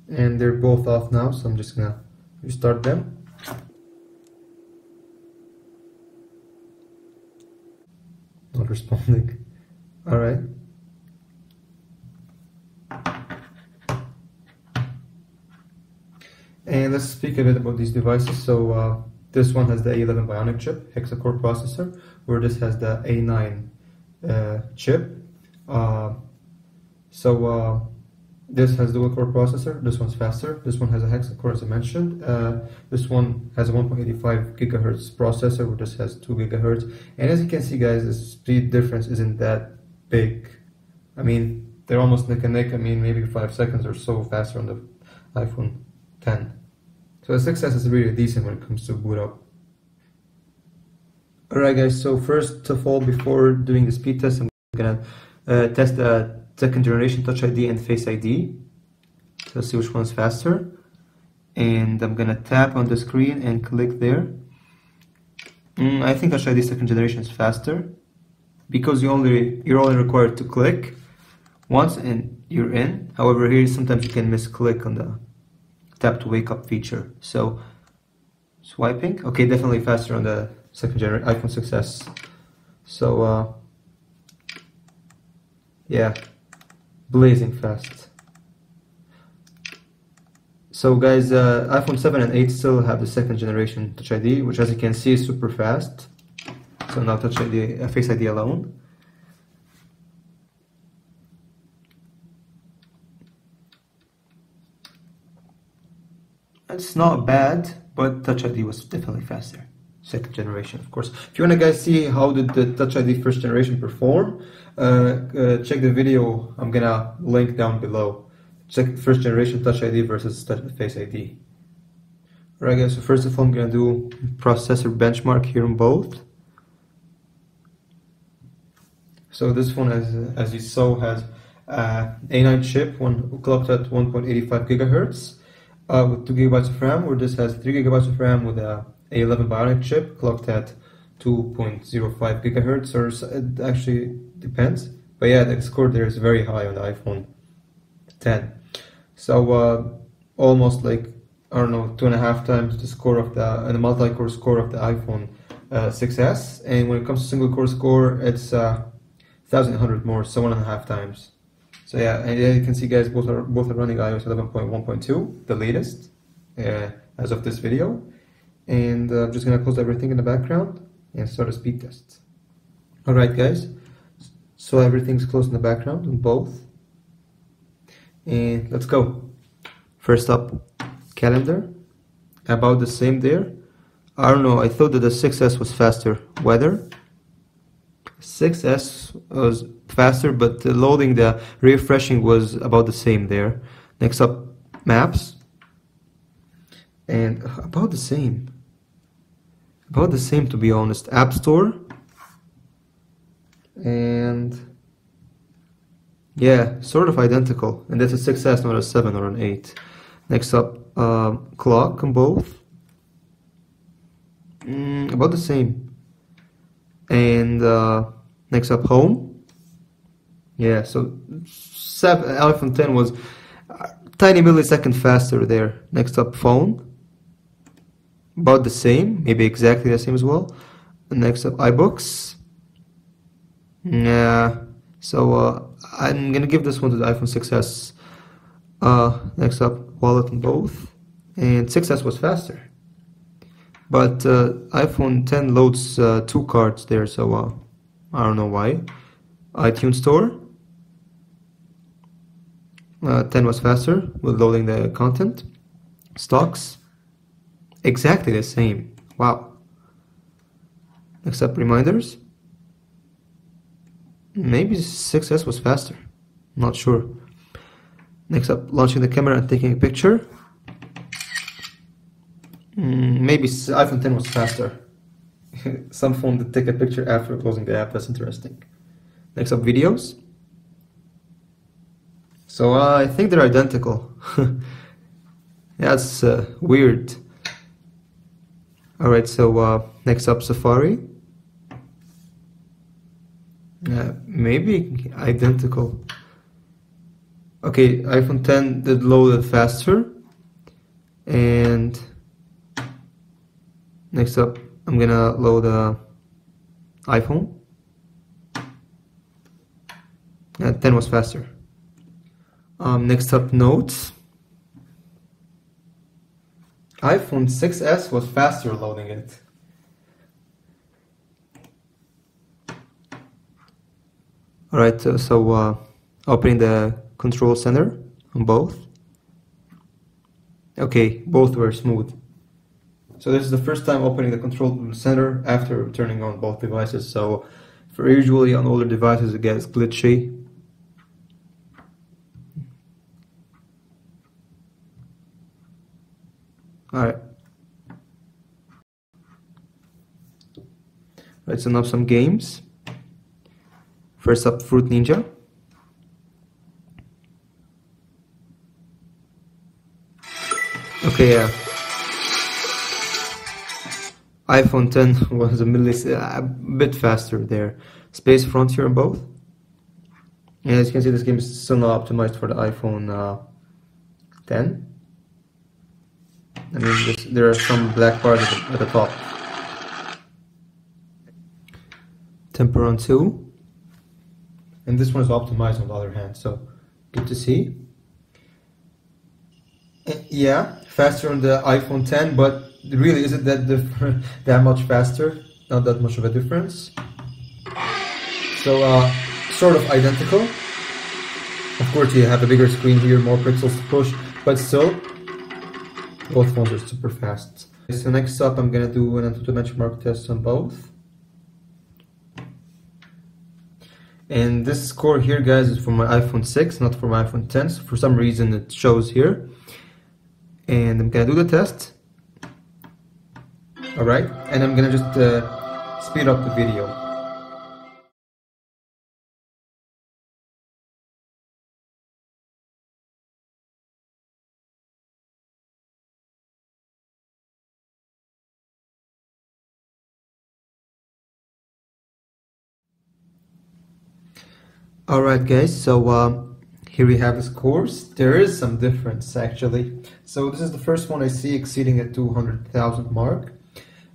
and they're both off now, so I'm just gonna restart them. Not responding. Alright. And let's speak a bit about these devices. So this one has the A11 Bionic chip, hexa-core processor, where this has the A9 chip. This has dual-core processor. This one's faster. This one has a hexa-core, as I mentioned. This one has a 1.85 gigahertz processor, where this has 2 gigahertz. And as you can see, guys, the speed difference isn't that big. I mean, they're almost neck and neck. I mean, maybe 5 seconds or so faster on the iPhone 10. So the 6S is really decent when it comes to boot up. Alright guys, so first of all, before doing the speed test, I'm gonna test the second generation Touch ID and Face ID. So let's see which one's faster. And I'm gonna tap on the screen and click there. I think Touch ID second generation is faster, because you're only required to click once and you're in. However, here sometimes you can misclick on the tap to wake up feature. So swiping, okay, definitely faster on the second generation iPhone 6S. So yeah, blazing fast. So guys, iPhone 7 and 8 still have the second generation Touch ID, which as you can see is super fast. So now Touch ID, Face ID alone. It's not bad, but Touch ID was definitely faster. Second generation, of course. If you want to guys see how did the Touch ID first generation perform, check the video I'm gonna link down below. Check first generation Touch ID versus Face ID. Alright guys, so first of all I'm gonna do processor benchmark here on both. So this phone, as you saw, has A9 chip, clocked at 1.85 gigahertz. With 2 gigabytes of RAM, where this has 3 gigabytes of RAM with a A11 Bionic chip, clocked at 2.05 gigahertz, or it actually depends. But yeah, the score there is very high on the iPhone 10. So almost like, I don't know, 2.5 times the score of the multi-core score of the iPhone 6S. And when it comes to single-core score, it's 1,100 more, so 1.5 times. So yeah, and you can see guys, both are running iOS 11.1.2, the latest, as of this video. And I'm just gonna close everything in the background and start a speed test. Alright guys, so everything's closed in the background on both. And let's go. First up, calendar, about the same there. I don't know, I thought that the 6S was faster. Weather, 6S was faster, but the loading, the refreshing was about the same there. Next up, maps, and about the same to be honest. App Store, and yeah, sort of identical, and that's a 6S, not a 7 or an 8. Next up, clock on both, about the same. And next up, home. Yeah, so iPhone 10 was a tiny millisecond faster there. Next up, phone. About the same, maybe exactly the same as well. And next up, iBooks. Yeah, so I'm gonna give this one to the iPhone 6S. Next up, wallet on both. And 6S was faster. But iPhone 10 loads 2 cards there, so I don't know why. iTunes Store. 10 was faster with loading the content. Stocks, exactly the same. Wow. Next up, reminders. Maybe 6S was faster. Not sure. Next up, launching the camera and taking a picture. Maybe iPhone 10 was faster. Some phone that take a picture after closing the app. That's interesting. Next up, videos. So I think they're identical. That's weird. Alright, so next up, Safari. Maybe identical. Okay, iPhone 10 did load it faster. And next up, I'm gonna load iPhone. And 10 was faster. Next up, Notes. iPhone 6s was faster loading it. Alright, so opening the control center on both. Okay, both were smooth. So this is the first time opening the control center after turning on both devices. So for usually on older devices it gets glitchy. Alright. Let's open up some games. First up, Fruit Ninja. Okay, yeah. iPhone 10 was a bit faster there. Space Frontier on both. And as you can see, this game is still not optimized for the iPhone 10. I mean, there are some black bars at the top. Temperon 2. And this one is optimized on the other hand, so good to see. Yeah, faster on the iPhone 10, but really, is it that much faster? Not that much of a difference. So, sort of identical. Of course, you have a bigger screen here, more pixels to push, but still, both phones are super fast. So next up, I'm gonna do an Antutu benchmark test on both. And this score here, guys, is for my iPhone 6, not for my iPhone 10. So for some reason, it shows here. And I'm gonna do the test. Alright, and I'm gonna just speed up the video. Alright guys, so here we have the scores. There is some difference actually. So this is the first one I see exceeding a 200,000 mark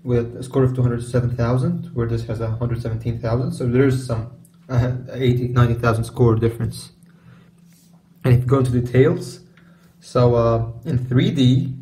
with a score of 207,000, where this has 117,000. So there is some 90,000 score difference. And if you go into details, so in 3D